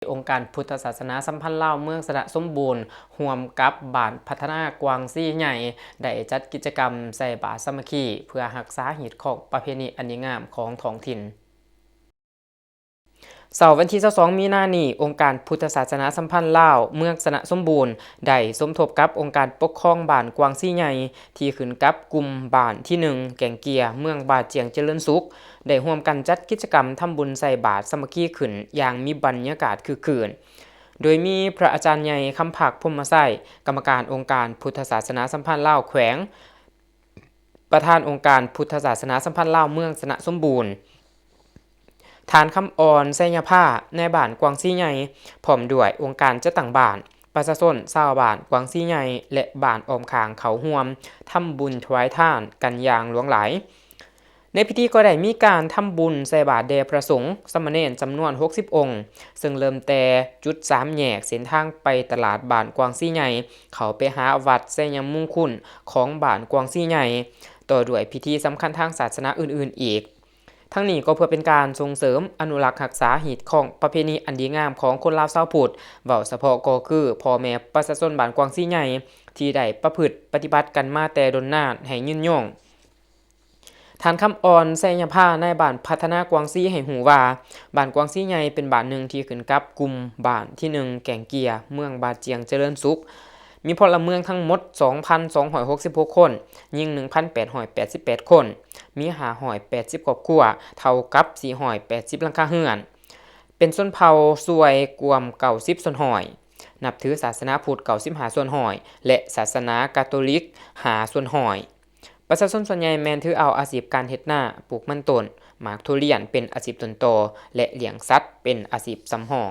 องค์การพุทธศาสนาสัมพันธ์ลาวเมืองสระสมบูรณ์ร่วมกับบ้านพัฒนากวางซี่ใหญ่ได้จัดกิจกรรมใส่บาตรสามัคคีเพื่อรักษาหีดของประเพณีอันดีงามของท้องถิ่นเสาร์วันที่22มีนาคมนี้องค์การพุทธศาสนาสัมพันธ์ลาวเมืองสระสมบูรณ์ได้สมทบกับองค์การปกครองบ้านกวางซี่ใหญ่ที่ขึ้นกับกลุ่มบ้านที่1แก่งเกียเมืองบาดเจียงเจริญสุขได้ร่วมกันจัดกิจกรรมทำบุญใส่บาตรสามัคคีขึ้นอย่างมีบรรยากาศคึกคืนโดยมีพระอาจารย์ใหญ่คำผักพรหมไส้กรรมการองค์การพุทธศาสนาสัมพันธ์ลาวแขวงประธานองค์การพุทธศาสนาสัมพันธ์ลาวเมืองสระสมบูรณ์ฐานคำอ่อนไสยผ้าในบ้านกวางซี่ใหญ่พร้อมด้วยองค์การจัดตั้งบ้านประชาชนชาวบ้านกวางซี่ใหญ่และบ้านอ้อมข้างเขาร่วมทำบุญถวายทานกันอย่างหลวงหลายในพิธีก็ได้มีการทำบุญใส่บาตรแด่พระสงฆ์สามเณรจำนวน60องค์ซึ่งเริ่มแต่จุด3แยกเส้นทางไปตลาดบ้านกวางซี่ใหญ่เขาไปหาวัดไสยมงคลของบ้านกวางซี่ใหญ่ต่อด้วยพิธีสำคัญทางศาสนาอื่นๆอีกทั้งนี้ก็เพื่อเป็นการส่งเสริมอนุรักษ์รักษาหีดของประเพณีอันดีงามของคนลาวชาวพุทธเว้าเฉพาะก็คือพ่อแม่ประชาชนบ้านกวางซี่ใหญ่ที่ได้ประพฤติปฏิบัติกันมาแต่ดนนานให้ยืนยงฐานคำอ่อนไสยผ้าในบ้านพัฒนากวางซี่ให้หูว่าบ้านกวางซี่ใหญ่เป็นบ้านหนึ่งที่ขึ้นกับกลุ่มบ้านที่1แก่งเกียเมืองบาดเจียงเจริญสุขมีพลเมืองทั้งหมด 2,266 คนยิง 1,888 คนมี580ครอบครัวเท่ากับ480หลังคาเรือนเป็นชนเผ่าซวยกวม90ส่วนหอยนับถือศาสนาพุทธ95ส่วนหอยและศาสนากาทอลิก5ส่วนหอยประชาชนส่วนใหญ่แม่นถือเอาอาชีพการเฮ็ดนาปลูกมันต้นหมากทุเรียนเป็นอาชีพต้นโตและเลี้ยงสัตว์เป็นอาชีพสำรอง